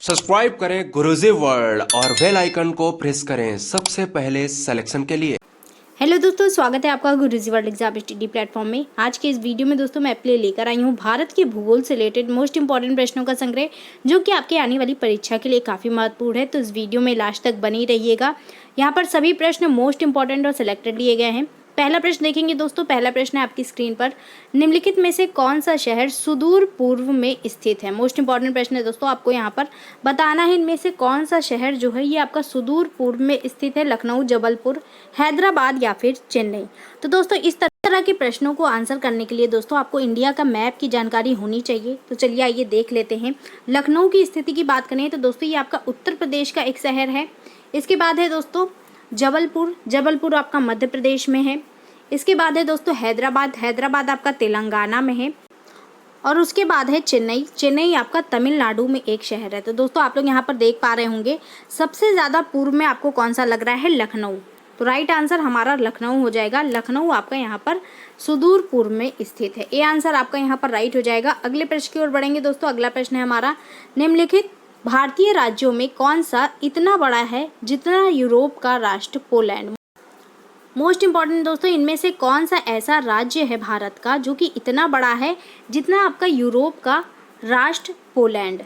Subscribe करें गुरुजी world और bell icon को प्रेस करें सबसे पहले सिलेक्शन के लिए। हेलो दोस्तों, स्वागत है आपका गुरुजी वर्ल्ड एग्जाम स्टडी प्लेटफॉर्म में। आज के इस वीडियो में दोस्तों मैं आपके लिए लेकर आई हूँ भारत के भूगोल से रिलेटेड मोस्ट इंपॉर्टेंट प्रश्नों का संग्रह, जो कि आपके आने वाली परीक्षा के लिए काफ़ी महत्वपूर्ण है। तो इस वीडियो में लास्ट तक बनी रहिएगा। यहाँ पर सभी प्रश्न मोस्ट इंपॉर्टेंट और सिलेक्टेड लिए गए हैं। पहला प्रश्न देखेंगे दोस्तों। पहला प्रश्न है आपकी स्क्रीन पर, निम्नलिखित में से कौन सा शहर सुदूर पूर्व में स्थित है। मोस्ट इंपॉर्टेंट प्रश्न है दोस्तों, आपको यहाँ पर बताना है इनमें से कौन सा शहर जो है ये आपका सुदूर पूर्व में स्थित है। लखनऊ, जबलपुर, हैदराबाद या फिर चेन्नई। तो दोस्तों इस तरह के प्रश्नों को आंसर करने के लिए दोस्तों आपको इंडिया का मैप की जानकारी होनी चाहिए। तो चलिए आइए देख लेते हैं। लखनऊ की स्थिति की बात करें तो दोस्तों ये आपका उत्तर प्रदेश का एक शहर है। इसके बाद है दोस्तों जबलपुर, जबलपुर आपका मध्य प्रदेश में है। इसके बाद है दोस्तों हैदराबाद, हैदराबाद आपका तेलंगाना में है। और उसके बाद है चेन्नई, चेन्नई आपका तमिलनाडु में एक शहर है। तो दोस्तों आप लोग यहाँ पर देख पा रहे होंगे सबसे ज़्यादा पूर्व में आपको कौन सा लग रहा है, लखनऊ। तो राइट आंसर हमारा लखनऊ हो जाएगा। लखनऊ आपका यहाँ पर सुदूर पूर्व में स्थित है। ये आंसर आपका यहाँ पर राइट हो जाएगा। अगले प्रश्न की ओर बढ़ेंगे दोस्तों। अगला प्रश्न है हमारा, निम्नलिखित भारतीय राज्यों में कौन सा इतना बड़ा है जितना यूरोप का राष्ट्र पोलैंड। मोस्ट इंपॉर्टेंट दोस्तों, इनमें से कौन सा ऐसा राज्य है भारत का जो कि इतना बड़ा है जितना आपका यूरोप का राष्ट्र पोलैंड।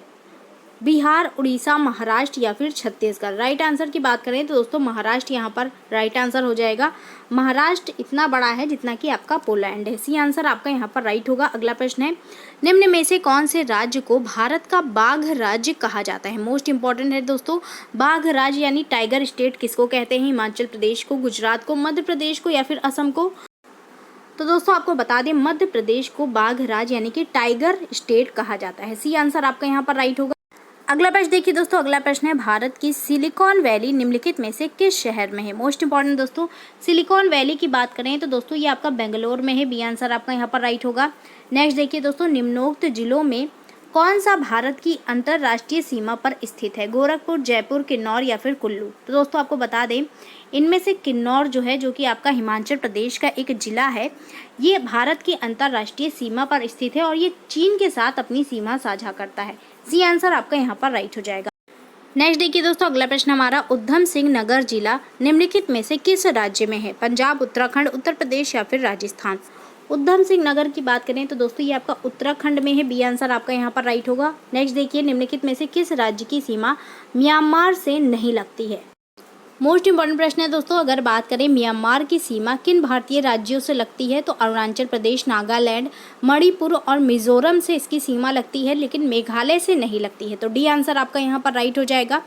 बिहार, उड़ीसा, महाराष्ट्र या फिर छत्तीसगढ़। राइट आंसर की बात करें तो दोस्तों महाराष्ट्र यहाँ पर राइट आंसर हो जाएगा। महाराष्ट्र इतना बड़ा है जितना कि आपका पोलैंड है। सी आंसर आपका यहाँ पर राइट होगा। अगला प्रश्न है, निम्न में से कौन से राज्य को भारत का बाघ राज्य कहा जाता है। मोस्ट इंपॉर्टेंट है दोस्तों, बाघ राज्य यानी टाइगर स्टेट किसको कहते हैं। हिमाचल प्रदेश को, गुजरात को, मध्य प्रदेश को या फिर असम को। तो दोस्तों आपको बता दें मध्य प्रदेश को बाघ राज्य यानी कि टाइगर स्टेट कहा जाता है। सी आंसर आपका यहाँ पर राइट होगा। अगला प्रश्न देखिए दोस्तों। अगला प्रश्न है, भारत की सिलिकॉन वैली निम्नलिखित में से किस शहर में है। मोस्ट इंपॉर्टेंट दोस्तों, सिलिकॉन वैली की बात करें तो दोस्तों ये आपका बेंगलोर में है। बी आंसर आपका यहाँ पर राइट होगा। नेक्स्ट देखिए दोस्तों, निम्नोक्त जिलों में कौन सा भारत की अंतर्राष्ट्रीय सीमा पर स्थित है। गोरखपुर, जयपुर, किन्नौर या फिर कुल्लू। तो दोस्तों आपको बता दें इनमें से किन्नौर जो है, जो कि आपका हिमाचल प्रदेश का एक जिला है, ये भारत की अंतर्राष्ट्रीय सीमा पर स्थित है और ये चीन के साथ अपनी सीमा साझा करता है। सी आंसर आपका यहाँ पर राइट हो जाएगा। नेक्स्ट देखिए दोस्तों। अगला प्रश्न हमारा, उधम सिंह नगर जिला निम्नलिखित में से किस राज्य में है। पंजाब, उत्तराखंड, उत्तर प्रदेश या फिर राजस्थान। उधम सिंह नगर की बात करें तो दोस्तों ये आपका उत्तराखंड में है। बी आंसर आपका यहाँ पर राइट होगा। नेक्स्ट देखिए, निम्नलिखित में से किस राज्य की सीमा म्यांमार से नहीं लगती है। मोस्ट इंपॉर्टेंट प्रश्न है दोस्तों, अगर बात करें म्यांमार की सीमा किन भारतीय राज्यों से लगती है तो अरुणाचल प्रदेश, नागालैंड, मणिपुर और मिजोरम से इसकी सीमा लगती है, लेकिन मेघालय से नहीं लगती है। तो डी आंसर आपका यहाँ पर राइट हो जाएगा।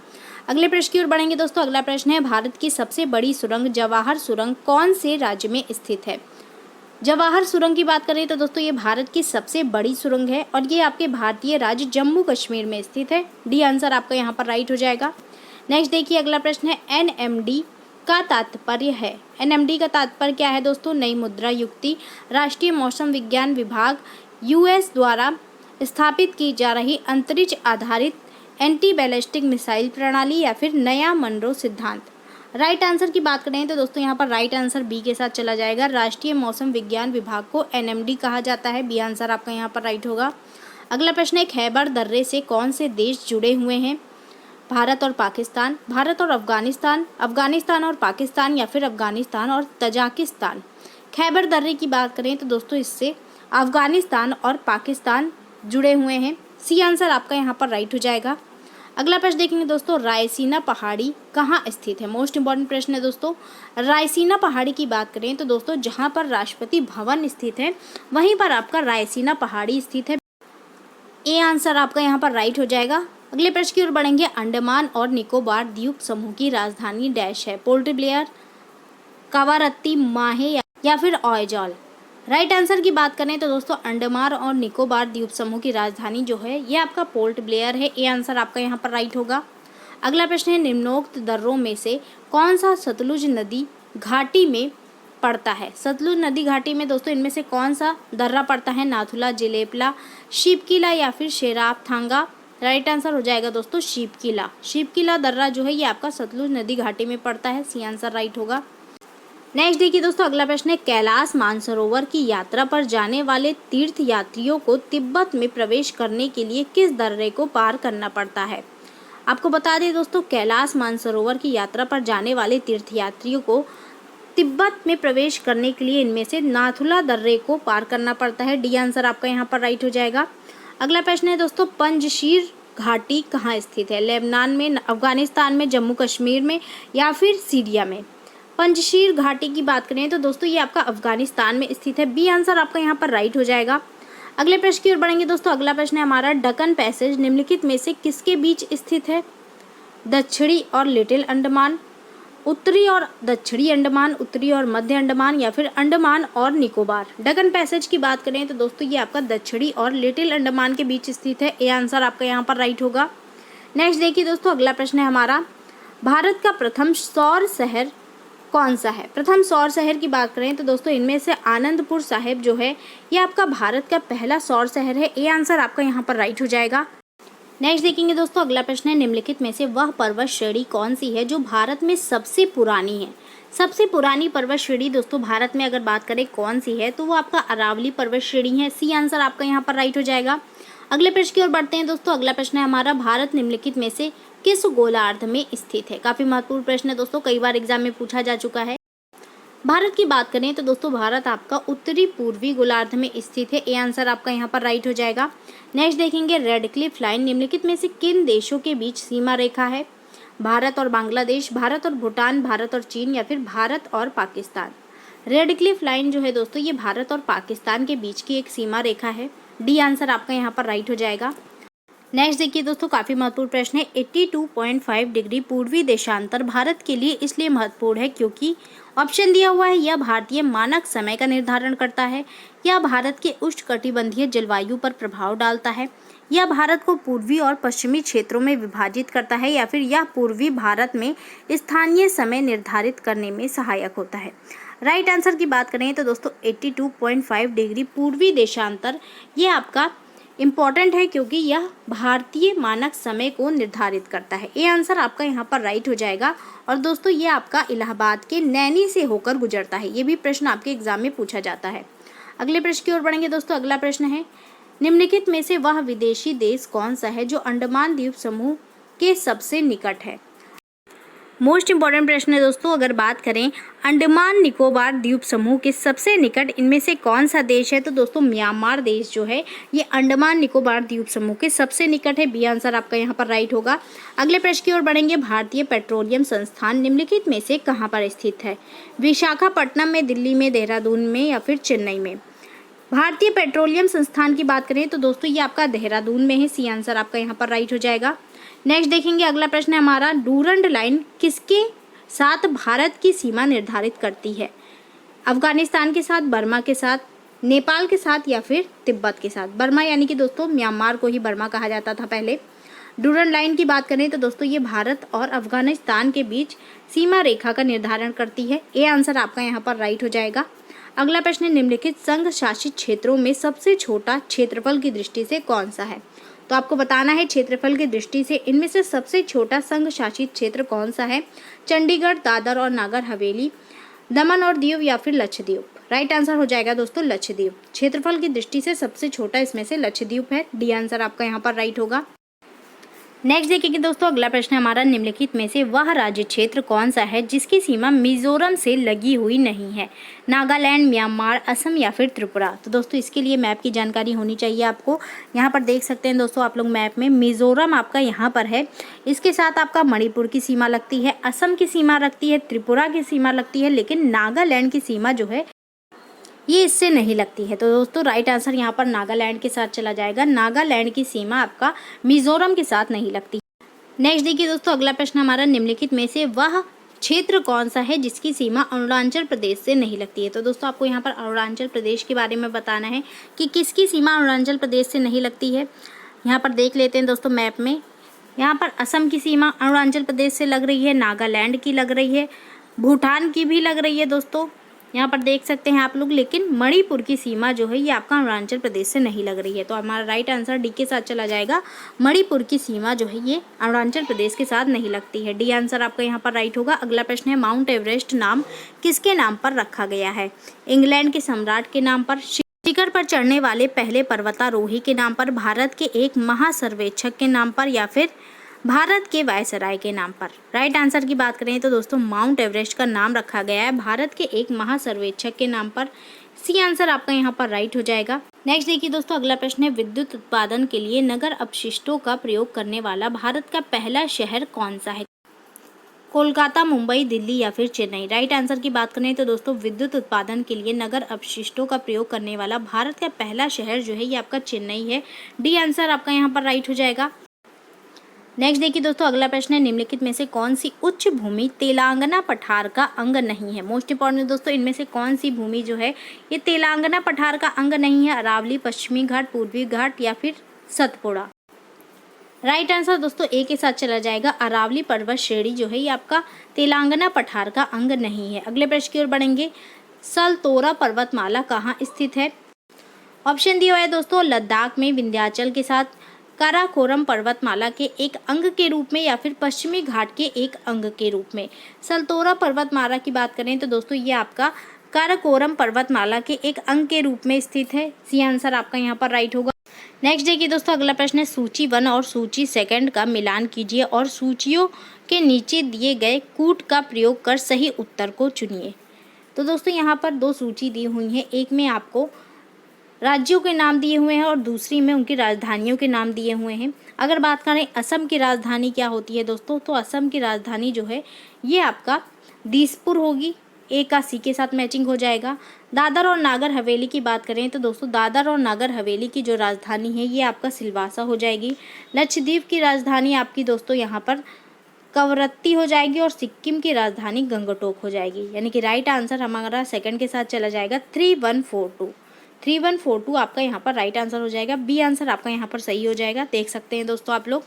अगले प्रश्न की ओर बढ़ेंगे दोस्तों। अगला प्रश्न है, भारत की सबसे बड़ी सुरंग जवाहर सुरंग कौन से राज्य में स्थित है। जवाहर सुरंग की बात करें तो दोस्तों ये भारत की सबसे बड़ी सुरंग है और ये आपके भारतीय राज्य जम्मू कश्मीर में स्थित है। डी आंसर आपका यहाँ पर राइट हो जाएगा। नेक्स्ट देखिए, अगला प्रश्न है, एनएमडी का तात्पर्य है। एनएमडी का तात्पर्य क्या है दोस्तों। नई मुद्रा युक्ति, राष्ट्रीय मौसम विज्ञान विभाग, यूएस द्वारा स्थापित की जा रही अंतरिक्ष आधारित एंटी बैलिस्टिक मिसाइल प्रणाली या फिर नया मनरो सिद्धांत। राइट आंसर की बात करें तो दोस्तों यहाँ पर राइट आंसर बी के साथ चला जाएगा। राष्ट्रीय मौसम विज्ञान विभाग को एनएमडी कहा जाता है। बी आंसर आपका यहाँ पर राइट होगा। अगला प्रश्न है, खैबर दर्रे से कौन से देश जुड़े हुए हैं। भारत और पाकिस्तान, भारत और अफगानिस्तान, अफगानिस्तान और पाकिस्तान या फिर अफगानिस्तान और तजाकिस्तान। खैबर दर्रे की बात करें तो दोस्तों इससे अफगानिस्तान और पाकिस्तान जुड़े हुए हैं। सी आंसर आपका यहाँ पर राइट हो जाएगा। अगला प्रश्न देखेंगे दोस्तों, रायसीना पहाड़ी कहाँ स्थित है। मोस्ट इंपॉर्टेंट प्रश्न है दोस्तों। रायसीना पहाड़ी की बात करें तो दोस्तों जहाँ पर राष्ट्रपति भवन स्थित है वहीं पर आपका रायसीना पहाड़ी स्थित है। ए आंसर आपका यहाँ पर राइट हो जाएगा। अगले प्रश्न की ओर बढ़ेंगे, अंडमान और निकोबार द्वीप समूह की राजधानी डैश है। पोर्ट ब्लेयर, कावारत्ती, माहे या फिर ऑयजॉल। राइट आंसर की बात करें तो दोस्तों अंडमान और निकोबार द्वीप समूह की राजधानी जो है ये आपका पोर्ट ब्लेयर है। ये आंसर आपका यहाँ पर राइट होगा। अगला प्रश्न है, निम्नोक्त दर्रों में से कौन सा सतलुज नदी घाटी में पड़ता है। सतलुज नदी घाटी में दोस्तों इनमें से कौन सा दर्रा पड़ता है। नाथुला, जिलेपला, शिवकिला या फिर शेराब थांगा। राइट आंसर हो जाएगा दोस्तों शिवकिला। शिवकिला दर्रा जो है ये आपका सतलुज नदी घाटी में पड़ता है। सी आंसर राइट होगा। नेक्स्ट देखिए दोस्तों, अगला प्रश्न है, कैलाश मानसरोवर की यात्रा पर जाने वाले तीर्थ यात्रियों को तिब्बत में प्रवेश करने के लिए किस दर्रे को पार करना पड़ता है। आपको बता दें दोस्तों, कैलाश मानसरोवर की यात्रा पर जाने वाले तीर्थयात्रियों को तिब्बत में प्रवेश करने के लिए इनमें से नाथुला दर्रे को पार करना पड़ता है। डी आंसर आपका यहाँ पर राइट हो जाएगा। अगला प्रश्न है दोस्तों, पंजशीर घाटी कहाँ स्थित है? लेबनान में, अफगानिस्तान में, जम्मू कश्मीर में या फिर सीरिया में? पंजशीर घाटी की बात करें तो दोस्तों ये आपका अफगानिस्तान में स्थित है। बी आंसर आपका यहाँ पर राइट हो जाएगा। अगले प्रश्न की ओर बढ़ेंगे दोस्तों। अगला प्रश्न है हमारा, डकन पैसेज निम्नलिखित में से किसके बीच स्थित है? दक्षिणी और लिटिल अंडमान, उत्तरी और दक्षिणी अंडमान, उत्तरी और मध्य अंडमान या फिर अंडमान और निकोबार? डकन पैसेज की बात करें तो दोस्तों ये आपका दक्षिणी और लिटिल अंडमान के बीच स्थित है। ए आंसर आपका यहाँ पर राइट होगा। नेक्स्ट देखिए दोस्तों, अगला प्रश्न है हमारा, भारत का प्रथम सौर शहर कौन सा है? प्रथम सौर शहर की बात करें तो दोस्तों इनमें से आनंदपुर साहिब जो है ये आपका भारत का पहला सौर शहर है। ए आंसर आपका यहाँ पर राइट हो जाएगा। नेक्स्ट देखेंगे दोस्तों, अगला प्रश्न है, निम्नलिखित में से वह पर्वत श्रेणी कौन सी है जो भारत में सबसे पुरानी है? सबसे पुरानी पर्वत श्रेणी दोस्तों भारत में अगर बात करें कौन सी है तो वो आपका अरावली पर्वत श्रेणी है। सी आंसर आपका यहाँ पर राइट हो जाएगा। अगले प्रश्न की ओर बढ़ते हैं दोस्तों। अगला प्रश्न है हमारा, भारत निम्नलिखित में से किस गोलार्ध में स्थित है? काफी महत्वपूर्ण प्रश्न है दोस्तों, कई बार एग्जाम में पूछा जा चुका है। भारत की बात करें तो दोस्तों भारत आपका उत्तरी पूर्वी गोलार्ध में स्थित है। ए आंसर आपका यहाँ पर राइट हो जाएगा। नेक्स्ट देखेंगे, रेड क्लिफ लाइन निम्नलिखित में से किन देशों के बीच सीमा रेखा है? भारत और बांग्लादेश, भारत और भूटान, भारत और चीन या फिर भारत और पाकिस्तान? रेड क्लिफ लाइन जो है दोस्तों ये भारत और पाकिस्तान के बीच की एक सीमा रेखा है। डी आंसर आपका यहाँ पर राइट हो जाएगा। नेक्स्ट देखिए दोस्तों, काफ़ी महत्वपूर्ण प्रश्न है, 82.5 डिग्री पूर्वी देशांतर भारत के लिए इसलिए महत्वपूर्ण है क्योंकि ऑप्शन दिया हुआ है, यह भारतीय मानक समय का निर्धारण करता है, यह भारत के उष्णकटिबंधीय जलवायु पर प्रभाव डालता है, यह भारत को पूर्वी और पश्चिमी क्षेत्रों में विभाजित करता है या फिर यह पूर्वी भारत में स्थानीय समय निर्धारित करने में सहायक होता है। राइट आंसर की बात करें तो दोस्तों 82.5 डिग्री पूर्वी देशांतर ये आपका इम्पॉर्टेंट है क्योंकि यह भारतीय मानक समय को निर्धारित करता है। ये आंसर आपका यहाँ पर राइट हो जाएगा। और दोस्तों ये आपका इलाहाबाद के नैनी से होकर गुजरता है। ये भी प्रश्न आपके एग्जाम में पूछा जाता है। अगले प्रश्न की ओर बढ़ेंगे दोस्तों। अगला प्रश्न है, निम्नलिखित में से वह विदेशी देश कौन सा है जो अंडमान द्वीप समूह के सबसे निकट है? मोस्ट इंपॉर्टेंट प्रश्न है दोस्तों। अगर बात करें अंडमान निकोबार द्वीप समूह के सबसे निकट इनमें से कौन सा देश है तो दोस्तों म्यांमार देश जो है ये अंडमान निकोबार द्वीप समूह के सबसे निकट है। बी आंसर आपका यहाँ पर राइट होगा। अगले प्रश्न की ओर बढ़ेंगे, भारतीय पेट्रोलियम संस्थान निम्नलिखित में से कहाँ पर स्थित है? विशाखापट्टनम में, दिल्ली में, देहरादून में या फिर चेन्नई में? भारतीय पेट्रोलियम संस्थान की बात करें तो दोस्तों ये आपका देहरादून में है। सी आंसर आपका यहाँ पर राइट हो जाएगा। नेक्स्ट देखेंगे, अगला प्रश्न है हमारा, डूरंड लाइन किसके साथ भारत की सीमा निर्धारित करती है? अफगानिस्तान के साथ, बर्मा के साथ, नेपाल के साथ या फिर तिब्बत के साथ? बर्मा यानी कि दोस्तों म्यांमार को ही बर्मा कहा जाता था पहले। डूरंड लाइन की बात करें तो दोस्तों ये भारत और अफगानिस्तान के बीच सीमा रेखा का निर्धारण करती है। ए आंसर आपका यहाँ पर राइट हो जाएगा। अगला प्रश्न है, निम्नलिखित संघ शासित क्षेत्रों में सबसे छोटा क्षेत्रफल की दृष्टि से कौन सा है? तो आपको बताना है क्षेत्रफल की दृष्टि से इनमें से सबसे छोटा संघ शासित क्षेत्र कौन सा है? चंडीगढ़, दादर और नागर हवेली, दमन और दीव या फिर लक्षद्वीप? राइट आंसर हो जाएगा दोस्तों लक्षद्वीप। क्षेत्रफल की दृष्टि से सबसे छोटा इसमें से लक्षद्वीप है। डी आंसर आपका यहाँ पर राइट होगा। नेक्स्ट देखिए दोस्तों, अगला प्रश्न हमारा, निम्नलिखित में से वह राज्य क्षेत्र कौन सा है जिसकी सीमा मिजोरम से लगी हुई नहीं है? नागालैंड, म्यांमार, असम या फिर त्रिपुरा? तो दोस्तों इसके लिए मैप की जानकारी होनी चाहिए आपको। यहाँ पर देख सकते हैं दोस्तों आप लोग मैप में, मिजोरम आपका यहाँ पर है, इसके साथ आपका मणिपुर की सीमा लगती है, असम की सीमा लगती है, त्रिपुरा की सीमा लगती है, लेकिन नागालैंड की सीमा जो है ये इससे नहीं लगती है। तो दोस्तों राइट आंसर यहाँ पर नागालैंड के साथ चला जाएगा। नागालैंड की सीमा आपका मिजोरम के साथ नहीं लगती। नेक्स्ट देखिए दोस्तों, अगला प्रश्न हमारा, निम्नलिखित में से वह क्षेत्र कौन सा है जिसकी सीमा अरुणाचल प्रदेश से नहीं लगती है? तो दोस्तों आपको यहाँ पर अरुणाचल प्रदेश के बारे में बताना है कि किसकी सीमा अरुणाचल प्रदेश से नहीं लगती है। यहाँ पर देख लेते हैं दोस्तों मैप में, यहाँ पर असम की सीमा अरुणाचल प्रदेश से लग रही है, नागालैंड की लग रही है, भूटान की भी लग रही है दोस्तों, यहाँ पर देख सकते हैं आप लोग, लेकिन मणिपुर की सीमा जो है ये आपका अरुणाचल प्रदेश से नहीं लग रही है। तो हमारा राइट आंसर डी के साथ चला जाएगा। मणिपुर की सीमा जो है ये अरुणाचल प्रदेश के साथ नहीं लगती है। डी आंसर आपका यहाँ पर राइट होगा। अगला प्रश्न है, माउंट एवरेस्ट नाम किसके नाम पर रखा गया है? इंग्लैंड के सम्राट के नाम पर, शिखर पर चढ़ने वाले पहले पर्वतारोही के नाम पर, भारत के एक महासर्वेक्षक के नाम पर या फिर भारत के वायसराय के नाम पर। राइट आंसर की बात करें तो दोस्तों माउंट एवरेस्ट का नाम रखा गया है भारत के एक महासर्वेक्षक के नाम पर। सी आंसर आपका यहाँ पर राइट हो जाएगा। नेक्स्ट देखिए दोस्तों, अगला प्रश्न है विद्युत उत्पादन के लिए नगर अपशिष्टों का प्रयोग करने वाला भारत का पहला शहर कौन सा है? कोलकाता, मुंबई, दिल्ली या फिर चेन्नई। राइट आंसर की बात करें तो दोस्तों विद्युत उत्पादन के लिए नगर अपशिष्टों का प्रयोग करने वाला भारत का पहला शहर जो है ये आपका चेन्नई है। डी आंसर आपका यहाँ पर राइट हो जाएगा। नेक्स्ट देखिए दोस्तों, अगला प्रश्न है निम्नलिखित में से कौन सी उच्च भूमि तेलंगाना पठार का अंग नहीं है? मोस्ट इंपॉर्टेंट दोस्तों, इनमें से कौन सी भूमि जो है ये तेलंगाना पठार का अंग नहीं है? अरावली, पश्चिमी घाट, पूर्वी घाट या फिर सतपुड़ा। राइट आंसर दोस्तों ए के साथ चला जाएगा। अरावली पर्वत श्रेणी जो है ये आपका तेलंगाना पठार का अंग नहीं है। अगले प्रश्न की ओर बढ़ेंगे। सलतोरा पर्वतमाला कहाँ स्थित है? ऑप्शन दिया हुआ है दोस्तों लद्दाख में, विंध्याचल के साथ, काराकोरम पर्वतमाला के एक अंग के रूप में या फिर पश्चिमी घाट के एक अंग के रूप में। सलतोरा पर्वतमाला की बात करें तो दोस्तों ये आपका काराकोरम पर्वतमाला के एक अंग के रूप में स्थित है। सी आंसर आपका यहाँ पर राइट होगा। नेक्स्ट देखिए दोस्तों, अगला प्रश्न है सूची 1 और सूची 2 का मिलान कीजिए और सूचियों के नीचे दिए गए कूट का प्रयोग कर सही उत्तर को चुनिए। तो दोस्तों यहाँ पर दो सूची दी हुई है, एक में आपको राज्यों के नाम दिए हुए हैं और दूसरी में उनकी राजधानियों के नाम दिए हुए हैं। अगर बात करें असम की राजधानी क्या होती है दोस्तों, तो असम की राजधानी जो है ये आपका दिसपुर होगी। ए का सी के साथ मैचिंग हो जाएगा। दादर और नागर हवेली की बात करें तो दोस्तों दादर और नागर हवेली की जो राजधानी है ये आपका सिलवासा हो जाएगी। लक्षद्वीप की राजधानी आपकी दोस्तों यहाँ पर कवरत्ती हो जाएगी और सिक्किम की राजधानी गंगटोक हो जाएगी। यानी कि राइट आंसर हमारा सेकंड के साथ चला जाएगा 3142। 3142 आपका यहाँ पर राइट आंसर हो जाएगा। बी आंसर आपका यहाँ पर सही हो जाएगा, देख सकते हैं दोस्तों आप लोग।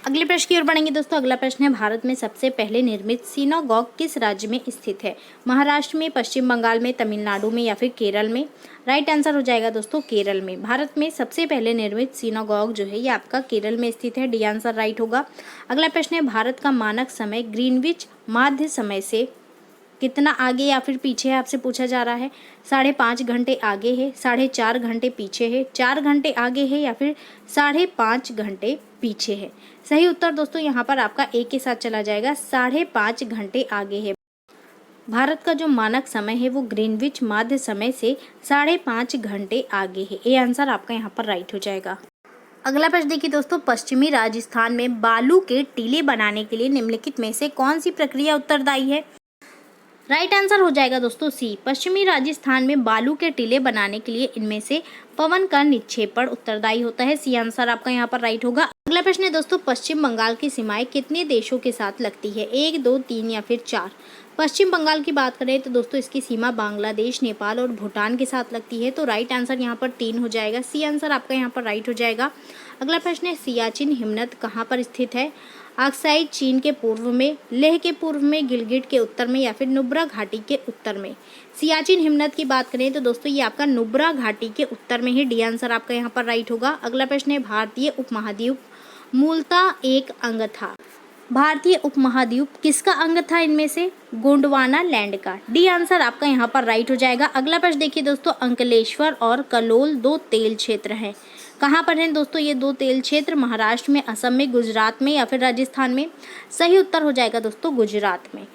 अगले प्रश्न की ओर बढ़ेंगे दोस्तों। अगला प्रश्न है भारत में सबसे पहले निर्मित सिनागॉग किस राज्य में स्थित है? महाराष्ट्र में, पश्चिम बंगाल में, तमिलनाडु में या फिर केरल में? राइट आंसर हो जाएगा दोस्तों केरल में। भारत में सबसे पहले निर्मित सिनागॉग जो है ये आपका केरल में स्थित है। डी आंसर राइट होगा। अगला प्रश्न है भारत का मानक समय ग्रीनविच माध्य समय से कितना आगे या फिर पीछे है आपसे पूछा जा रहा है। 5.5 घंटे आगे है, 4.5 घंटे पीछे है, 4 घंटे आगे है या फिर 5.5 घंटे पीछे है? सही उत्तर दोस्तों यहाँ पर आपका ए के साथ चला जाएगा। 5.5 घंटे आगे है। भारत का जो मानक समय है वो ग्रीनविच माध्य समय से 5.5 घंटे आगे है। ए आंसर आपका यहाँ पर राइट हो जाएगा। अगला प्रश्न देखिए दोस्तों, पश्चिमी राजस्थान में बालू के टीले बनाने के लिए निम्नलिखित में से कौन सी प्रक्रिया उत्तरदायी है? राइट आंसर हो जाएगा दोस्तों सी। पश्चिमी राजस्थान में बालू के टीले बनाने के लिए इनमें से पवन का निक्षेपण उत्तरदायी होता है। सी आंसर आपका यहाँ पर राइट होगा। अगला प्रश्न है दोस्तों, पश्चिम बंगाल की सीमाएं कितने देशों के साथ लगती है? 1, 2, 3 या फिर 4? पश्चिम बंगाल की बात करें तो दोस्तों इसकी सीमा बांग्लादेश, नेपाल और भूटान के साथ लगती है। तो राइट आंसर यहाँ पर 3 हो जाएगा। सी आंसर आपका यहाँ पर राइट हो जाएगा। अगला प्रश्न है सियाचिन हिमनद कहाँ पर स्थित है? अक्साई चीन के पूर्व में, लेह के पूर्व में, गिलगिट के उत्तर में या फिर नुब्रा घाटी के उत्तर में? सियाचिन हिमनद की बात करें तो दोस्तों ये आपका नुब्रा घाटी के उत्तर में है। डी आंसर आपका यहाँ पर राइट होगा। अगला प्रश्न है भारतीय उपमहाद्वीप मूलतः एक अंग था। भारतीय उपमहाद्वीप किसका अंग था इनमें से? गोंडवाना लैंड का। डी आंसर आपका यहाँ पर राइट हो जाएगा। अगला प्रश्न देखिए दोस्तों, अंकलेश्वर और कलोल 2 तेल क्षेत्र हैं। कहाँ पर हैं दोस्तों ये 2 तेल क्षेत्र? महाराष्ट्र में, असम में, गुजरात में या फिर राजस्थान में? सही उत्तर हो जाएगा दोस्तों गुजरात में।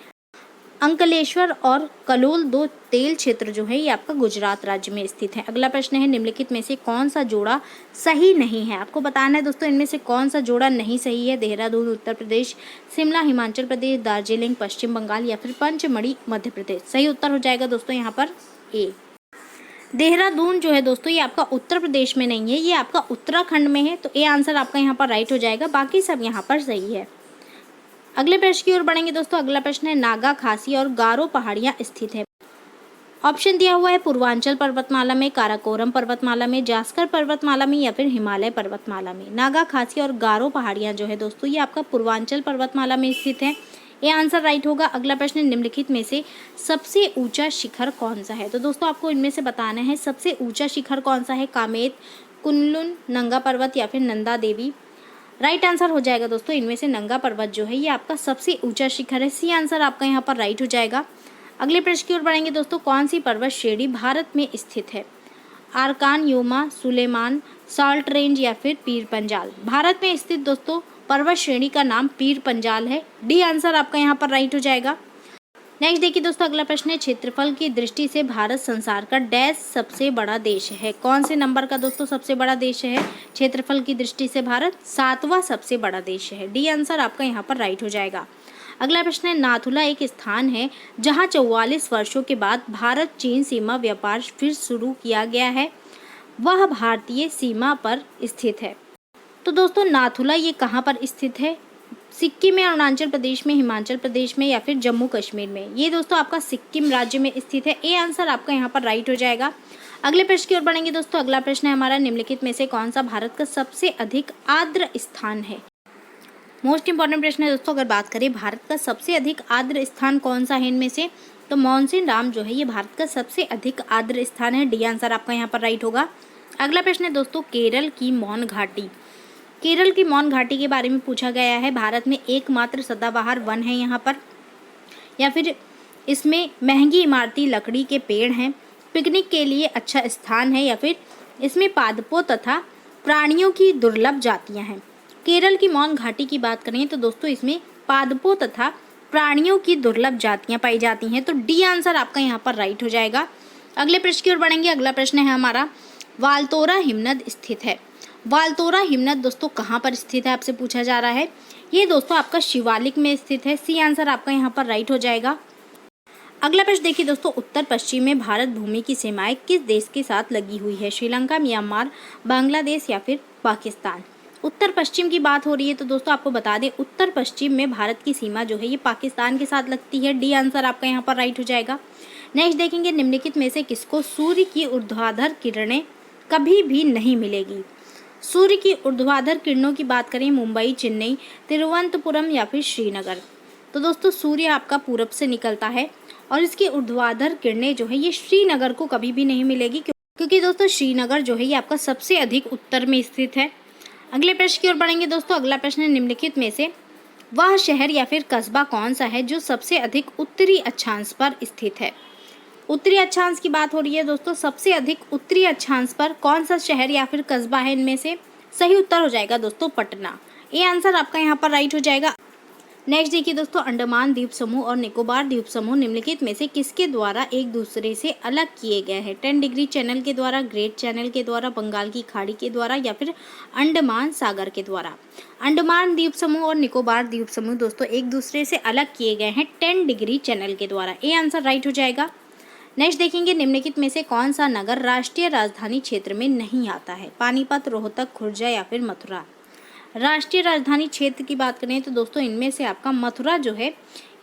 अंकलेश्वर और कलोल 2 तेल क्षेत्र जो है ये आपका गुजरात राज्य में स्थित है। अगला प्रश्न है निम्नलिखित में से कौन सा जोड़ा सही नहीं है? आपको बताना है दोस्तों इनमें से कौन सा जोड़ा नहीं सही है। देहरादून उत्तर प्रदेश, शिमला हिमाचल प्रदेश, दार्जिलिंग पश्चिम बंगाल या फिर पंचमढ़ी मध्य प्रदेश? सही उत्तर हो जाएगा दोस्तों यहाँ पर ए। देहरादून जो है दोस्तों ये आपका उत्तर प्रदेश में नहीं है, ये आपका उत्तराखंड में है। तो ए आंसर आपका यहाँ पर राइट हो जाएगा। बाकी सब यहाँ पर सही है। अगले प्रश्न की ओर बढ़ेंगे दोस्तों। अगला प्रश्न है नागा, खासी और गारो पहाड़ियाँ स्थित है। ऑप्शन दिया हुआ है पूर्वांचल पर्वतमाला में, काराकोरम पर्वतमाला में, जास्कर पर्वतमाला में या फिर हिमालय पर्वतमाला में? नागा, खासी और गारो पहाड़ियाँ जो है दोस्तों ये आपका पूर्वांचल पर्वतमाला में स्थित है। ये आंसर राइट होगा। अगला प्रश्न निम्नलिखित में से सबसे ऊंचा शिखर कौन सा है? तो दोस्तों आपको इनमें से बताना है सबसे ऊंचा शिखर कौन सा है। कामेत, कुनलुन, नंगा पर्वत या फिर नंदा देवी? राइट आंसर हो जाएगा दोस्तों इनमें से नंगा पर्वत जो है ये आपका सबसे ऊंचा शिखर है। सी आंसर आपका यहाँ पर राइट हो जाएगा। अगले प्रश्न की ओर बढ़ेंगे दोस्तों। कौन सी पर्वत श्रेणी भारत में स्थित है? Arakan Yoma, Suleman, salt range या फिर पीर पंजाल। भारत में स्थित दोस्तों पर्वत श्रेणी का नाम पीर पंजाल है। डी आंसर आपका यहाँ पर राइट हो जाएगा। नेक्स्ट देखिए दोस्तों, अगला प्रश्न है, क्षेत्रफल की दृष्टि से भारत संसार का डैश सबसे बड़ा देश है। कौन से नंबर का दोस्तों सबसे बड़ा देश है? क्षेत्रफल की दृष्टि से भारत 7वां सबसे बड़ा देश है। डी आंसर आपका यहाँ पर राइट हो जाएगा। अगला प्रश्न है, नाथुला एक स्थान है जहाँ 44 वर्षों के बाद भारत चीन सीमा व्यापार फिर शुरू किया गया है। वह भारतीय सीमा पर स्थित है। तो दोस्तों नाथुला ये कहाँ पर स्थित है? सिक्किम में, अरुणाचल प्रदेश में, हिमाचल प्रदेश में या फिर जम्मू कश्मीर में? ये दोस्तों आपका सिक्किम राज्य में स्थित है। ए आंसर आपका यहाँ पर राइट हो जाएगा। अगले प्रश्न की ओर बढ़ेंगे दोस्तों। अगला प्रश्न है हमारा, निम्नलिखित में से कौन सा भारत का सबसे अधिक आर्द्र स्थान है? मोस्ट इंपॉर्टेंट प्रश्न है दोस्तों। अगर बात करें भारत का सबसे अधिक आर्द्र स्थान कौन सा है इनमें से, तो मानसून राम जो है ये भारत का सबसे अधिक आर्द्र स्थान है। डी आंसर आपका यहाँ पर राइट होगा। अगला प्रश्न है दोस्तों, केरल की मौन घाटी। केरल की मौन घाटी के बारे में पूछा गया है। भारत में एकमात्र सदाबहार वन है यहाँ पर, या फिर इसमें महंगी इमारती लकड़ी के पेड़ हैं, पिकनिक के लिए अच्छा स्थान है, या फिर इसमें पादपों तथा प्राणियों की दुर्लभ जातियाँ हैं। केरल की मौन घाटी की बात करें तो दोस्तों इसमें पादपों तथा प्राणियों की दुर्लभ जातियाँ पाई जाती हैं। तो डी आंसर आपका यहाँ पर राइट हो जाएगा। अगले प्रश्न की ओर बढ़ेंगे। अगला प्रश्न है हमारा, वालतोरा हिमनद स्थित है। वालतोरा हिमनद दोस्तों कहाँ पर स्थित है आपसे पूछा जा रहा है। ये दोस्तों आपका शिवालिक में स्थित है। सी आंसर आपका यहाँ पर राइट हो जाएगा। अगला प्रश्न देखिए दोस्तों, उत्तर पश्चिम में भारत भूमि की सीमाएं किस देश के साथ लगी हुई है? श्रीलंका, म्यांमार, बांग्लादेश या फिर पाकिस्तान? उत्तर पश्चिम की बात हो रही है तो दोस्तों आपको बता दें, उत्तर पश्चिम में भारत की सीमा जो है ये पाकिस्तान के साथ लगती है। डी आंसर आपका यहाँ पर राइट हो जाएगा। नेक्स्ट देखेंगे, निम्नलिखित में से किसको सूर्य की ऊर्ध्वाधर किरणें कभी भी नहीं मिलेगी? सूर्य की ऊर्ध्वाधर किरणों की बात करें, मुंबई, चेन्नई, तिरुवनंतपुरम या फिर श्रीनगर? तो दोस्तों सूर्य आपका पूरब से निकलता है और इसकी ऊर्ध्वाधर किरणें जो है ये श्रीनगर को कभी भी नहीं मिलेगी, क्योंकि दोस्तों श्रीनगर जो है ये आपका सबसे अधिक उत्तर में स्थित है। अगले प्रश्न की ओर बढ़ेंगे दोस्तों। अगला प्रश्न है, निम्नलिखित में से वह शहर या फिर कस्बा कौन सा है जो सबसे अधिक उत्तरी अक्षांश पर स्थित है? उत्तरी अक्षांश की बात हो रही है दोस्तों, सबसे अधिक उत्तरी अक्षांश पर कौन सा शहर या फिर कस्बा है इनमें से? सही उत्तर हो जाएगा दोस्तों पटना। ये आंसर आपका यहाँ पर राइट हो जाएगा। नेक्स्ट देखिए दोस्तों, अंडमान द्वीप समूह और निकोबार द्वीप समूह निम्नलिखित में से किसके द्वारा एक दूसरे से अलग किए गए हैं? 10 डिग्री चैनल के द्वारा, ग्रेट चैनल के द्वारा, बंगाल की खाड़ी के द्वारा या फिर अंडमान सागर के द्वारा? अंडमान द्वीप समूह और निकोबार द्वीप समूह दोस्तों एक दूसरे से अलग किए गए हैं 10 डिग्री चैनल के द्वारा। ये आंसर राइट हो जाएगा। नेक्स्ट देखेंगे, निम्नलिखित में से कौन सा नगर राष्ट्रीय राजधानी क्षेत्र में नहीं आता है? पानीपत, रोहतक, खुर्जा या फिर मथुरा? राष्ट्रीय राजधानी क्षेत्र की बात करें तो दोस्तों इनमें से आपका मथुरा जो है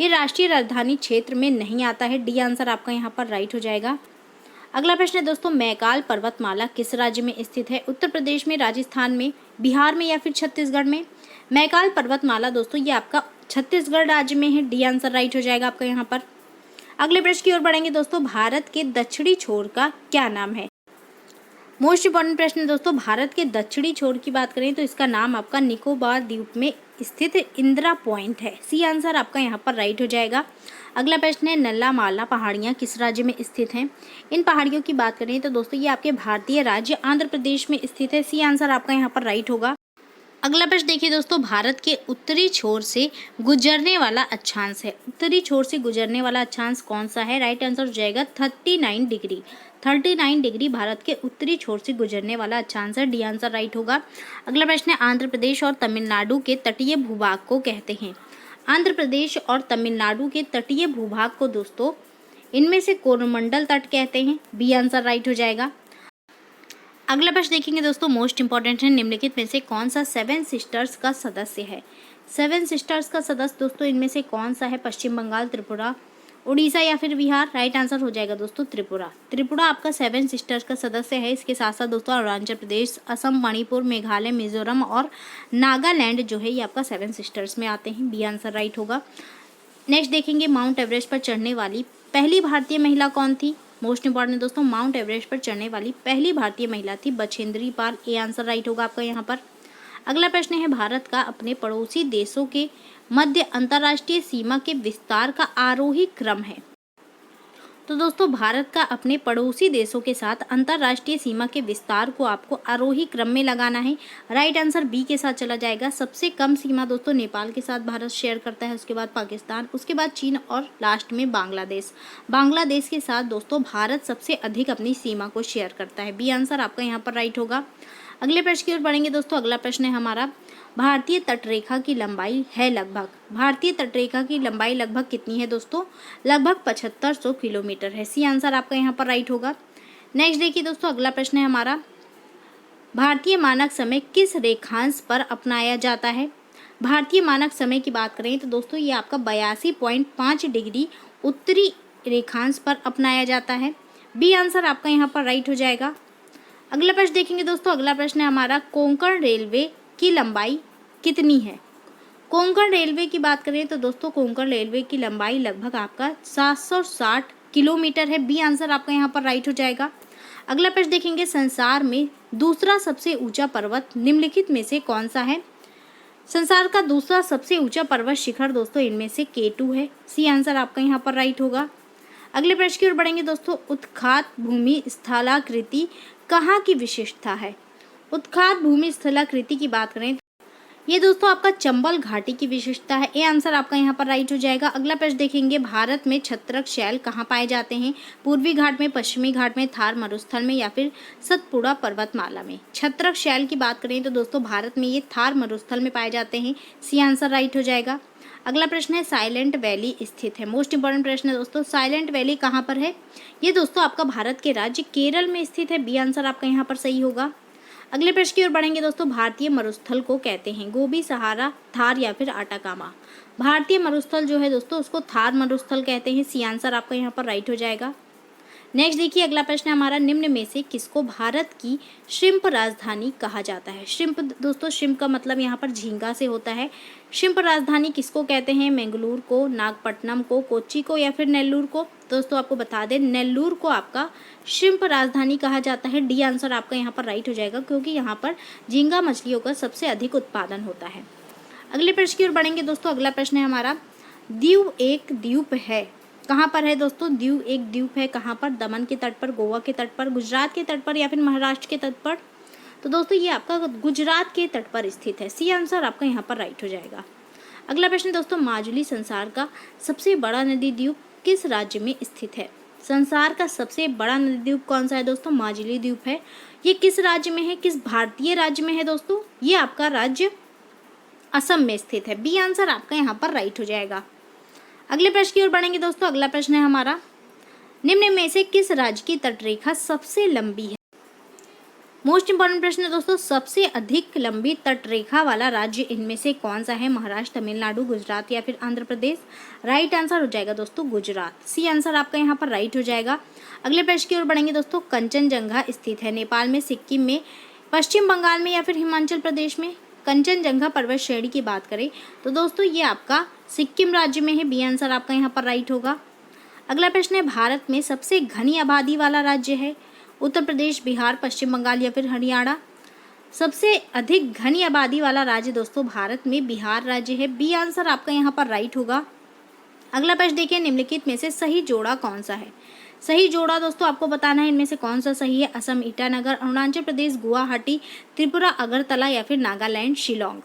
ये राष्ट्रीय राजधानी क्षेत्र में नहीं आता है। डी आंसर आपका यहाँ पर राइट हो जाएगा। अगला प्रश्न है दोस्तों, मैकाल पर्वतमाला किस राज्य में स्थित है? उत्तर प्रदेश में, राजस्थान में, बिहार में या फिर छत्तीसगढ़ में? मैकाल पर्वतमाला दोस्तों ये आपका छत्तीसगढ़ राज्य में है। डी आंसर राइट हो जाएगा आपका यहाँ पर। अगले प्रश्न की ओर बढ़ेंगे दोस्तों, भारत के दक्षिणी छोर का क्या नाम है? मोस्ट इंपॉर्टेंट प्रश्न है दोस्तों, भारत के दक्षिणी छोर की बात करें तो इसका नाम आपका निकोबार द्वीप में स्थित इंदिरा पॉइंट है। सी आंसर आपका यहाँ पर राइट हो जाएगा। अगला प्रश्न है, नल्ला माला पहाड़ियाँ किस राज्य में स्थित हैं? इन पहाड़ियों की बात करें तो दोस्तों ये आपके भारतीय राज्य आंध्र प्रदेश में स्थित है। सी आंसर आपका यहाँ पर राइट होगा। अगला प्रश्न देखिए दोस्तों, भारत के उत्तरी छोर से गुजरने वाला अक्षांश है। उत्तरी छोर से गुजरने वाला अक्षांश कौन सा है? राइट आंसर हो जाएगा 39 डिग्री। 39 डिग्री भारत के उत्तरी छोर से गुजरने वाला अक्षांश है। डी आंसर राइट होगा। अगला प्रश्न है, आंध्र प्रदेश और तमिलनाडु के तटीय भूभाग को कहते हैं? आंध्र प्रदेश और तमिलनाडु के तटीय भूभाग को दोस्तों इनमें से कोरोमंडल तट कहते हैं। बी आंसर राइट हो जाएगा। अगला प्रश्न देखेंगे दोस्तों, मोस्ट इंपॉर्टेंट है, निम्नलिखित में से कौन सा 7 सिस्टर्स का सदस्य है? 7 सिस्टर्स का सदस्य दोस्तों इनमें से कौन सा है? पश्चिम बंगाल, त्रिपुरा, उड़ीसा या फिर बिहार? राइट आंसर हो जाएगा दोस्तों त्रिपुरा। त्रिपुरा आपका 7 सिस्टर्स का सदस्य है। इसके साथ साथ दोस्तों अरुणाचल प्रदेश, असम, मणिपुर, मेघालय, मिजोरम और नागालैंड जो है ये आपका 7 सिस्टर्स में आते हैं। बी आंसर राइट होगा। नेक्स्ट देखेंगे, माउंट एवरेस्ट पर चढ़ने वाली पहली भारतीय महिला कौन थी? मोस्ट इंपॉर्टेंट दोस्तों, माउंट एवरेस्ट पर चढ़ने वाली पहली भारतीय महिला थी Bachendri Pal. A answer right होगा आपका यहाँ पर। अगला प्रश्न है, भारत का अपने पड़ोसी देशों के मध्य अंतर्राष्ट्रीय सीमा के विस्तार का आरोही क्रम है? तो दोस्तों भारत का अपने पड़ोसी देशों के साथ अंतर्राष्ट्रीय सीमा के विस्तार को आपको आरोही क्रम में लगाना है। राइट आंसर बी के साथ चला जाएगा। सबसे कम सीमा दोस्तों नेपाल के साथ भारत शेयर करता है, उसके बाद पाकिस्तान, उसके बाद चीन और लास्ट में बांग्लादेश। बांग्लादेश के साथ दोस्तों भारत सबसे अधिक अपनी सीमा को शेयर करता है। बी आंसर आपका यहाँ पर राइट होगा। अगले प्रश्न की ओर बढ़ेंगे दोस्तों। अगला प्रश्न है हमारा, भारतीय तटरेखा की लंबाई है लगभग, भारतीय तटरेखा की लंबाई लगभग कितनी है दोस्तों? लगभग 7500 किलोमीटर है। सी आंसर आपका यहाँ पर राइट होगा। नेक्स्ट देखिए दोस्तों, अगला प्रश्न है हमारा, भारतीय मानक समय किस रेखांश पर अपनाया जाता है? भारतीय मानक समय की बात करें तो दोस्तों ये आपका 82.5 डिग्री उत्तरी रेखांश पर अपनाया जाता है। बी आंसर आपका यहाँ पर राइट हो जाएगा। अगला प्रश्न देखेंगे दोस्तों। अगला प्रश्न है हमारा, कोंकण रेलवे की लंबाई कितनी है? कोंकण रेलवे की बात करें तो दोस्तों कोंकण रेलवे की लंबाई लगभग आपका 760 किलोमीटर है। बी आंसर आपका यहाँ पर राइट हो जाएगा। अगला प्रश्न देखेंगे, संसार में दूसरा सबसे ऊंचा पर्वत निम्नलिखित में से कौन सा है? संसार का दूसरा सबसे ऊंचा पर्वत शिखर दोस्तों इनमें से K2 है। सी आंसर आपका यहाँ पर राइट होगा। अगले प्रश्न की ओर बढ़ेंगे दोस्तों। उत्खात भूमि स्थलाकृति कहाँ की विशेषता है? उत्खात भूमि स्थलाकृति की बात करें ये दोस्तों आपका चंबल घाटी की विशेषता है। ए आंसर आपका यहाँ पर राइट हो जाएगा। अगला प्रश्न देखेंगे, भारत में छत्रक शैल कहाँ पाए जाते हैं? पूर्वी घाट में, पश्चिमी घाट में, थार मरुस्थल में या फिर सतपुड़ा पर्वतमाला में? छत्रक शैल की बात करें तो दोस्तों भारत में ये थार मरुस्थल में पाए जाते हैं। सी आंसर राइट हो जाएगा। अगला प्रश्न है, साइलेंट वैली स्थित है। मोस्ट इंपॉर्टेंट प्रश्न है दोस्तों, साइलेंट वैली कहाँ पर है? ये दोस्तों आपका भारत के राज्य केरल में स्थित है। बी आंसर आपका यहाँ पर सही होगा। अगले प्रश्न की ओर बढ़ेंगे दोस्तों। भारतीय मरुस्थल को कहते हैं गोबी, सहारा, थार या फिर आटाकामा? भारतीय मरुस्थल जो है दोस्तों उसको थार मरुस्थल कहते हैं। सी आंसर आपका यहाँ पर राइट हो जाएगा। नेक्स्ट देखिए, अगला प्रश्न है हमारा, निम्न में से किसको भारत की श्रिम्प राजधानी कहा जाता है? श्रिम्प दोस्तों, श्रिम्प का मतलब यहाँ पर झींगा से होता है। श्रिम्प राजधानी किसको कहते हैं? मंगलूर को, नागपट्टनम को, कोच्चि को या फिर नेल्लूर को? दोस्तों आपको बता दें नेल्लूर को आपका श्रिम्प राजधानी कहा जाता है। डी आंसर आपका यहाँ पर राइट हो जाएगा, क्योंकि यहाँ पर झींगा मछलियों का सबसे अधिक उत्पादन होता है। अगले प्रश्न की ओर बढ़ेंगे दोस्तों। अगला प्रश्न है हमारा, दीव एक द्वीप है, कहाँ पर है दोस्तों? दीव एक द्वीप है कहाँ पर? दमन के तट पर, गोवा के तट पर, गुजरात के तट पर या फिर महाराष्ट्र के तट पर? तो दोस्तों ये आपका गुजरात के तट पर स्थित है। सी आंसर आपका यहाँ पर राइट हो जाएगा। अगला प्रश्न दोस्तों, माजुली संसार का सबसे बड़ा नदी द्वीप किस राज्य में स्थित है? संसार का सबसे बड़ा नदी द्वीप कौन सा है दोस्तों? माजुली द्वीप है। ये किस राज्य में है, किस भारतीय राज्य में है दोस्तों? ये आपका राज्य असम में स्थित है। बी आंसर आपका यहाँ पर राइट हो जाएगा। अगले प्रश्न की ओर बढ़ेंगे दोस्तों। अगला प्रश्न है हमारा, निम्न में से किस राज्य की तटरेखा सबसे लंबी है? मोस्ट इंपॉर्टेंट प्रश्न है दोस्तों, सबसे अधिक लंबी तटरेखा वाला राज्य इनमें से कौन सा है? महाराष्ट्र, तमिलनाडु, गुजरात या फिर आंध्र प्रदेश? राइट आंसर हो जाएगा दोस्तों गुजरात। सी आंसर आपका यहाँ पर राइट हो जाएगा। अगले प्रश्न की ओर बढ़ेंगे दोस्तों। कंचनजंगा स्थित है नेपाल में, सिक्किम में, पश्चिम बंगाल में या फिर हिमाचल प्रदेश में? कंचनजंगा पर्वत श्रेणी की बात करें तो दोस्तों ये आपका सिक्किम राज्य में है। बी आंसर आपका यहाँ पर राइट होगा। अगला प्रश्न है, भारत में सबसे घनी आबादी वाला राज्य है? उत्तर प्रदेश, बिहार, पश्चिम बंगाल या फिर हरियाणा? सबसे अधिक घनी आबादी वाला राज्य दोस्तों भारत में बिहार राज्य है। बी आंसर आपका यहाँ पर राइट होगा। अगला प्रश्न देखिए, निम्नलिखित में से सही जोड़ा कौन सा है? सही जोड़ा दोस्तों आपको बताना है इनमें से कौन सा सही है। असम ईटानगर, अरुणाचल प्रदेश गुवाहाटी, त्रिपुरा अगरतला या फिर नागालैंड शिलोंग?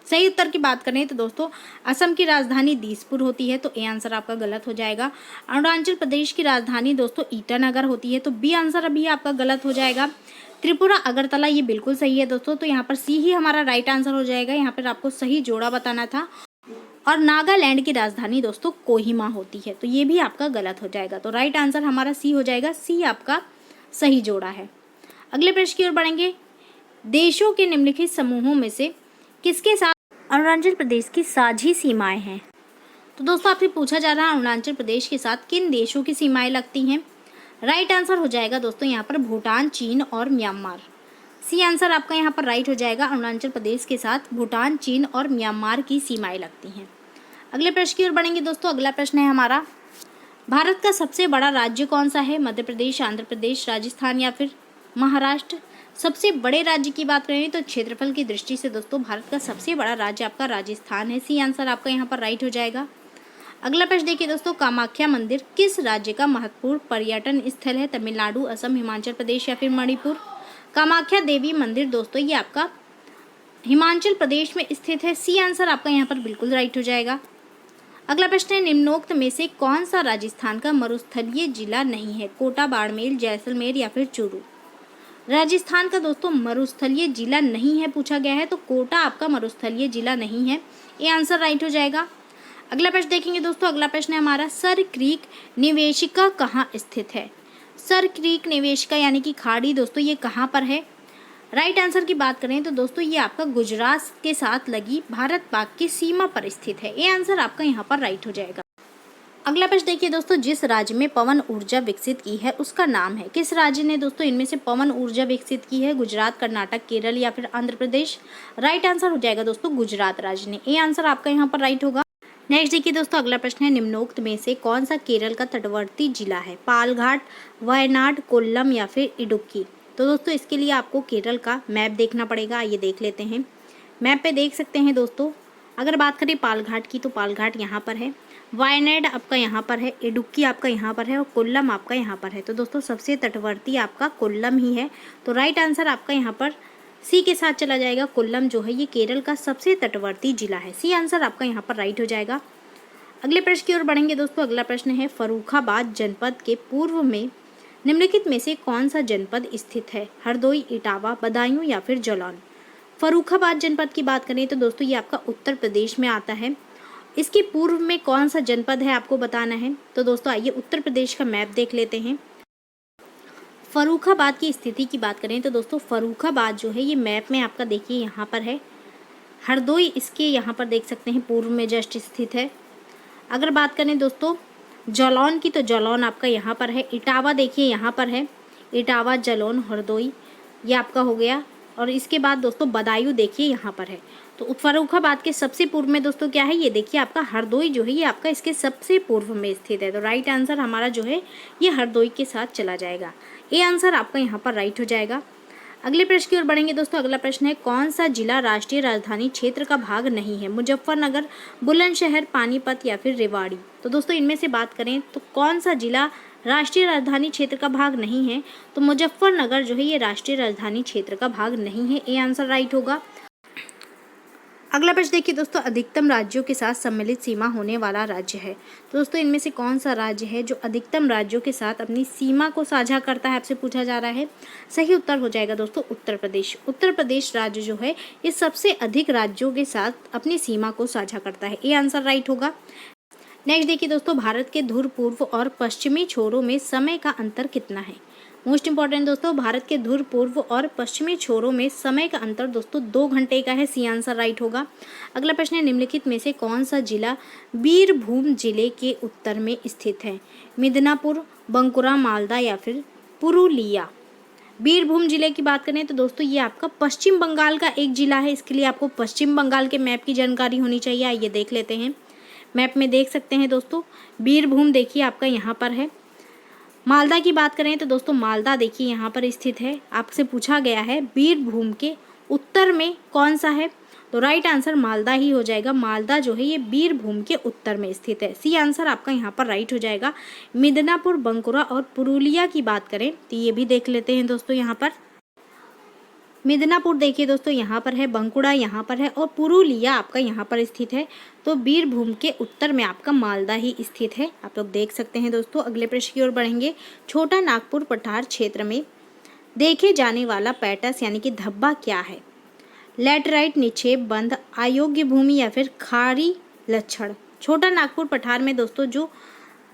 सही उत्तर की बात करें तो दोस्तों असम की राजधानी दिसपुर होती है, तो ए आंसर आपका गलत हो जाएगा। अरुणाचल प्रदेश की राजधानी दोस्तों ईटानगर होती है, तो बी आंसर अभी आपका गलत हो जाएगा। त्रिपुरा अगरतला ये बिल्कुल सही है दोस्तों, तो यहाँ पर सी ही हमारा राइट आंसर हो जाएगा। यहाँ पर आपको सही जोड़ा बताना था। और नागालैंड की राजधानी दोस्तों कोहिमा होती है, तो ये भी आपका गलत हो जाएगा। तो राइट आंसर हमारा सी हो जाएगा। सी आपका सही जोड़ा है। अगले प्रश्न की ओर बढ़ेंगे। देशों के निम्नलिखित समूहों में से किसके साथ अरुणाचल प्रदेश की साझी सीमाएं हैं? तो दोस्तों आपसे पूछा जा रहा है अरुणाचल प्रदेश के साथ किन देशों की सीमाएं लगती हैं? राइट आंसर हो जाएगा दोस्तों यहाँ पर भूटान, चीन और म्यांमार। सी आंसर आपका यहाँ पर राइट हो जाएगा। अरुणाचल प्रदेश के साथ भूटान, चीन और म्यांमार की सीमाएं लगती हैं। अगले प्रश्न की ओर बढ़ेंगे दोस्तों। अगला प्रश्न है हमारा, भारत का सबसे बड़ा राज्य कौन सा है? मध्य प्रदेश, आंध्र प्रदेश, राजस्थान या फिर महाराष्ट्र? सबसे बड़े राज्य की बात करें तो क्षेत्रफल की दृष्टि से दोस्तों भारत का सबसे बड़ा राज्य आपका राजस्थान है। सी आंसर आपका यहाँ पर राइट हो जाएगा। अगला प्रश्न देखिए दोस्तों, कामाख्या मंदिर किस राज्य का महत्वपूर्ण पर्यटन स्थल है? तमिलनाडु, असम, हिमाचल प्रदेश या फिर मणिपुर? कामाख्या देवी मंदिर दोस्तों ये आपका हिमाचल प्रदेश में स्थित है। सी आंसर आपका यहाँ पर बिल्कुल राइट हो जाएगा। अगला प्रश्न है, निम्नोक्त में से कौन सा राजस्थान का मरुस्थलीय जिला नहीं है? कोटा, बाड़मेर, जैसलमेर या फिर चूरू? राजस्थान का दोस्तों मरुस्थलीय जिला नहीं है पूछा गया है, तो कोटा आपका मरुस्थलीय जिला नहीं है, ये आंसर राइट हो जाएगा। अगला प्रश्न देखेंगे दोस्तों, अगला प्रश्न है हमारा, सर क्रीक निवेशिका कहाँ स्थित है? सर क्रीक निवेशिका यानी कि खाड़ी दोस्तों ये कहाँ पर है? राइट आंसर की बात करें तो दोस्तों ये आपका गुजरात के साथ लगी भारत पाक की सीमा पर स्थित है, ये आंसर आपका यहाँ पर राइट हो जाएगा। अगला प्रश्न देखिए दोस्तों, जिस राज्य में पवन ऊर्जा विकसित की है उसका नाम है? किस राज्य ने दोस्तों इनमें से पवन ऊर्जा विकसित की है? गुजरात, कर्नाटक, केरल या फिर आंध्र प्रदेश? राइट आंसर हो जाएगा दोस्तों गुजरात राज्य ने, ये आंसर आपका यहाँ पर राइट होगा। नेक्स्ट देखिए दोस्तों, अगला प्रश्न है, निम्नोक्त में से कौन सा केरल का तटवर्ती जिला है? पालघाट, वायनाड, कोल्लम या फिर इडुक्की? तो दोस्तों इसके लिए आपको केरल का मैप देखना पड़ेगा, आइए देख लेते हैं। मैप पे देख सकते हैं दोस्तों, अगर बात करें पालघाट की तो पालघाट यहाँ पर है, वायनाड आपका यहाँ पर है, इडुक्की आपका यहाँ पर है और कोल्लम आपका यहाँ पर है। तो दोस्तों सबसे तटवर्ती आपका कोल्लम ही है, तो राइट आंसर आपका यहाँ पर सी के साथ चला जाएगा। कोल्लम जो है ये केरल का सबसे तटवर्ती जिला है, सी आंसर आपका यहाँ पर राइट हो जाएगा। अगले प्रश्न की ओर बढ़ेंगे दोस्तों, अगला प्रश्न है, फर्रुखाबाद जनपद के पूर्व में निम्नलिखित में से कौन सा जनपद स्थित है? हरदोई, इटावा, बदायूं या फिर जालौन? फर्रुखाबाद जनपद की बात करें तो दोस्तों ये आपका उत्तर प्रदेश में आता है। इसके पूर्व में कौन सा जनपद है आपको बताना है, तो दोस्तों आइए उत्तर प्रदेश का मैप देख लेते हैं। फर्रुखाबाद की स्थिति की बात करें तो दोस्तों फर्रुखाबाद जो है ये मैप में आपका देखिए यहाँ पर है, हरदोई इसके यहाँ पर देख सकते हैं पूर्व में जस्ट स्थित है। अगर बात करें दोस्तों जालौन की तो जालौन आपका यहाँ पर है, इटावा देखिए यहाँ पर है, इटावा, जालौन, हरदोई ये आपका हो गया। और इसके बाद दोस्तों बदायूं देखिए यहाँ पर है। तो फर्रुखाबाद के सबसे पूर्व में दोस्तों क्या है, ये देखिए आपका हरदोई जो है ये आपका इसके सबसे पूर्व में स्थित है, तो राइट आंसर हमारा जो है ये हरदोई के साथ चला जाएगा, ये आंसर आपका यहाँ पर राइट हो जाएगा। अगले प्रश्न की ओर बढ़ेंगे दोस्तों, अगला प्रश्न है, कौन सा जिला राष्ट्रीय राजधानी क्षेत्र का भाग नहीं है? मुजफ्फरनगर, बुलंदशहर, पानीपत या फिर रेवाड़ी? तो दोस्तों इनमें से बात करें तो कौन सा जिला राष्ट्रीय राजधानी क्षेत्र का भाग नहीं है, तो मुजफ्फरनगर जो है ये राष्ट्रीय राजधानी क्षेत्र का भाग नहीं है, ये आंसर राइट होगा। अगला प्रश्न देखिए दोस्तों, अधिकतम राज्यों के साथ सम्मिलित सीमा होने वाला राज्य है? तो दोस्तों इनमें से कौन सा राज्य है जो अधिकतम राज्यों के साथ अपनी सीमा को साझा करता है, आपसे पूछा जा रहा है। सही उत्तर हो जाएगा दोस्तों उत्तर प्रदेश। उत्तर प्रदेश राज्य जो है ये सबसे अधिक राज्यों के साथ अपनी सीमा को साझा करता है, ये आंसर राइट होगा। नेक्स्ट देखिए दोस्तों, भारत के ध्रुव पूर्व और पश्चिमी छोरों में समय का अंतर कितना है? मोस्ट इंपॉर्टेंट दोस्तों, भारत के ध्रुव पूर्व और पश्चिमी छोरों में समय का अंतर दोस्तों 2 घंटे का है, सी आंसर राइट होगा। अगला प्रश्न है, निम्नलिखित में से कौन सा जिला बीरभूम जिले के उत्तर में स्थित है? मिदनापुर, बंकुरा, मालदा या फिर पुरुलिया? बीरभूम जिले की बात करें तो दोस्तों ये आपका पश्चिम बंगाल का एक जिला है, इसके लिए आपको पश्चिम बंगाल के मैप की जानकारी होनी चाहिए, आइए देख लेते हैं। मैप में देख सकते हैं दोस्तों बीरभूम देखिए आपका यहाँ पर है। मालदा की बात करें तो दोस्तों मालदा देखिए यहाँ पर स्थित है। आपसे पूछा गया है बीरभूम के उत्तर में कौन सा है, तो राइट आंसर मालदा ही हो जाएगा। मालदा जो है ये बीरभूम के उत्तर में स्थित है, सी आंसर आपका यहाँ पर राइट हो जाएगा। मिदनापुर, बंकुरा और पुरुलिया की बात करें तो ये भी देख लेते हैं दोस्तों। यहाँ पर मिदनापुर देखिए दोस्तों यहाँ पर है, बंकुड़ा यहाँ पर है और पुरुलिया आपका यहाँ पर स्थित है। तो बीरभूम के उत्तर में आपका मालदा ही स्थित है, आप लोग देख सकते हैं दोस्तों। अगले प्रश्न की ओर बढ़ेंगे। छोटा नागपुर पठार क्षेत्र में देखे जाने वाला पैटस यानी कि धब्बा क्या है? लैटराइट निक्षेप बंध, अयोग्य भूमि या फिर खारी लक्षण? छोटा नागपुर पठार में दोस्तों जो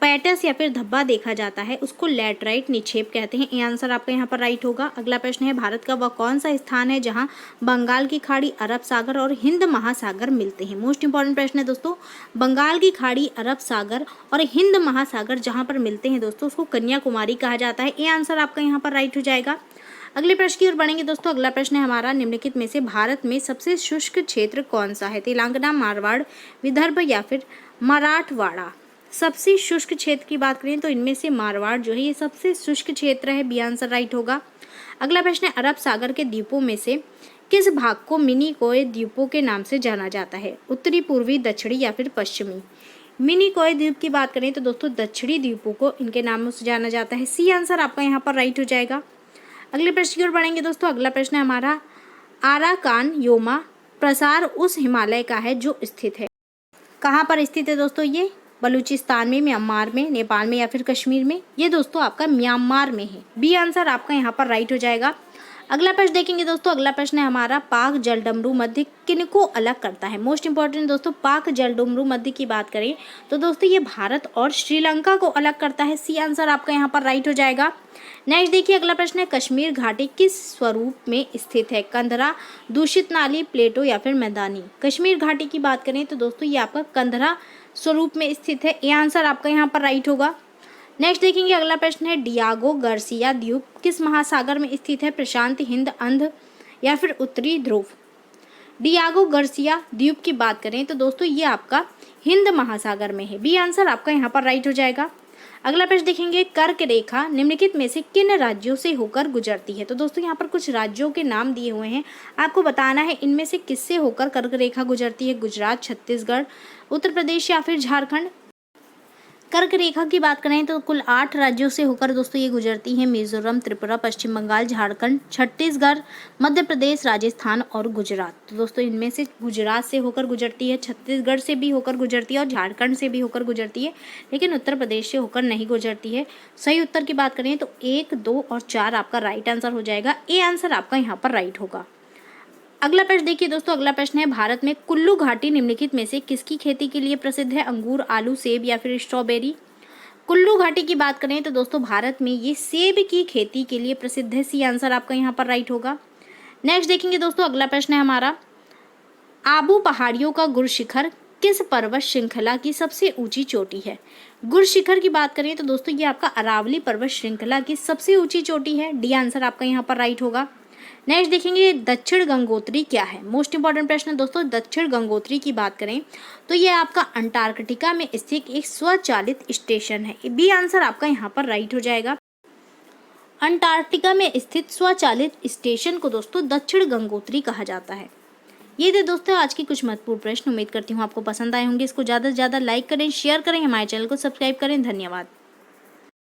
पैटस या फिर धब्बा देखा जाता है उसको लैटराइट निक्षेप कहते हैं, ये आंसर आपका यहाँ पर राइट होगा। अगला प्रश्न है, भारत का वह कौन सा स्थान है जहाँ बंगाल की खाड़ी, अरब सागर और हिंद महासागर मिलते हैं? मोस्ट इंपॉर्टेंट प्रश्न है दोस्तों। बंगाल की खाड़ी, अरब सागर और हिंद महासागर जहाँ पर मिलते हैं दोस्तों उसको कन्याकुमारी कहा जाता है, ये आंसर आपका यहाँ पर राइट हो जाएगा। अगले प्रश्न की ओर बढ़ेंगे दोस्तों। अगला प्रश्न है हमारा, निम्नलिखित में से भारत में सबसे शुष्क क्षेत्र कौन सा है? तेलंगाना, मारवाड़, विदर्भ या फिर मराठवाड़ा? सबसे शुष्क क्षेत्र की बात करें तो इनमें से मारवाड़ जो है ये सबसे शुष्क क्षेत्र है, बी आंसर राइट होगा। अगला प्रश्न है, अरब सागर के द्वीपों में से किस भाग को मिनी कोय द्वीपों के नाम से जाना जाता है? उत्तरी, पूर्वी, दक्षिणी या फिर पश्चिमी? मिनिकॉय द्वीप की बात करें तो दोस्तों दक्षिणी द्वीपों को इनके नामों से जाना जाता है। सी आंसर आपका यहाँ पर राइट हो जाएगा। अगले प्रश्न की ओर बढ़ेंगे दोस्तों। अगला प्रश्न है हमारा, आराकान योमा प्रसार उस हिमालय का है जो स्थित है। कहाँ पर स्थित है दोस्तों ये? बलूचिस्तान में, म्यांमार में, नेपाल में या फिर कश्मीर में? ये दोस्तों आपका म्यांमार में है। बी आंसर आपका यहाँ पर राइट हो जाएगा। अगला प्रश्न देखेंगे दोस्तों। अगला प्रश्न है हमारा, पाक जलडमरू मध्य किनको अलग करता है? मोस्ट इंपॉर्टेंट दोस्तों, पाक जलडमरू मध्य की बात करें तो दोस्तों ये भारत और श्रीलंका को अलग करता है। सी आंसर आपका यहाँ पर राइट हो जाएगा। नेक्स्ट देखिए, अगला प्रश्न है, कश्मीर घाटी किस स्वरूप में स्थित है? कंदरा, दूषित नाली, प्लेटो या फिर मैदानी? कश्मीर घाटी की बात करें तो दोस्तों ये आपका कंदरा स्वरूप में स्थित है। ये आंसर आपका यहाँ पर राइट होगा। नेक्स्ट देखेंगे, अगला प्रश्न है, डियागो गार्सिया द्वीप किस महासागर में स्थित है? प्रशांत, हिंद, अंध या फिर उत्तरी ध्रुव? डियागो गार्सिया द्वीप की बात करें तो दोस्तों ये आपका हिंद महासागर में है। बी आंसर आपका यहाँ पर राइट हो जाएगा। अगला प्रश्न देखेंगे, कर्क रेखा निम्नलिखित में से किन राज्यों से होकर गुजरती है? तो दोस्तों यहाँ पर कुछ राज्यों के नाम दिए हुए हैं, आपको बताना है इनमें से किससे होकर कर्क रेखा गुजरती है। गुजरात, छत्तीसगढ़, उत्तर प्रदेश या फिर झारखंड? कर्क रेखा की बात करें तो कुल 8 राज्यों से होकर दोस्तों ये गुजरती है। मिजोरम, त्रिपुरा, पश्चिम बंगाल, झारखंड, छत्तीसगढ़, मध्य प्रदेश, राजस्थान और गुजरात। तो दोस्तों इनमें से गुजरात से होकर गुजरती है, छत्तीसगढ़ से भी होकर गुजरती है और झारखंड से भी होकर गुजरती है, लेकिन उत्तर प्रदेश से होकर नहीं गुजरती है। सही उत्तर की बात करें तो 1, 2 और 4 आपका राइट आंसर हो जाएगा। ए आंसर आपका यहाँ पर राइट होगा। अगला प्रश्न देखिए दोस्तों। अगला प्रश्न है, भारत में कुल्लू घाटी निम्नलिखित में से किसकी खेती के लिए प्रसिद्ध है? अंगूर, आलू, सेब या फिर स्ट्रॉबेरी? कुल्लू घाटी की बात करें तो दोस्तों भारत में ये सेब की खेती के लिए प्रसिद्ध है। सी आंसर आपका यहाँ पर राइट होगा। नेक्स्ट देखेंगे दोस्तों। अगला प्रश्न है हमारा, आबू पहाड़ियों का गुर शिखर किस पर्वत श्रृंखला की सबसे ऊंची चोटी है? गुर शिखर की बात करें तो दोस्तों ये आपका अरावली पर्वत श्रृंखला की सबसे ऊंची चोटी है। डी आंसर आपका यहाँ पर राइट होगा। नेक्स्ट देखेंगे, दक्षिण गंगोत्री क्या है? मोस्ट इंपॉर्टेंट प्रश्न दोस्तों। दक्षिण गंगोत्री की बात करें तो ये आपका अंटार्कटिका में स्थित एक स्वचालित स्टेशन है। बी आंसर आपका यहाँ पर राइट हो जाएगा। अंटार्कटिका में स्थित स्वचालित स्टेशन को दोस्तों दक्षिण गंगोत्री कहा जाता है। ये थे दोस्तों आज की कुछ महत्वपूर्ण प्रश्न। उम्मीद करती हूँ आपको पसंद आए होंगे। इसको ज़्यादा से ज़्यादा लाइक करें, शेयर करें, हमारे चैनल को सब्सक्राइब करें। धन्यवाद।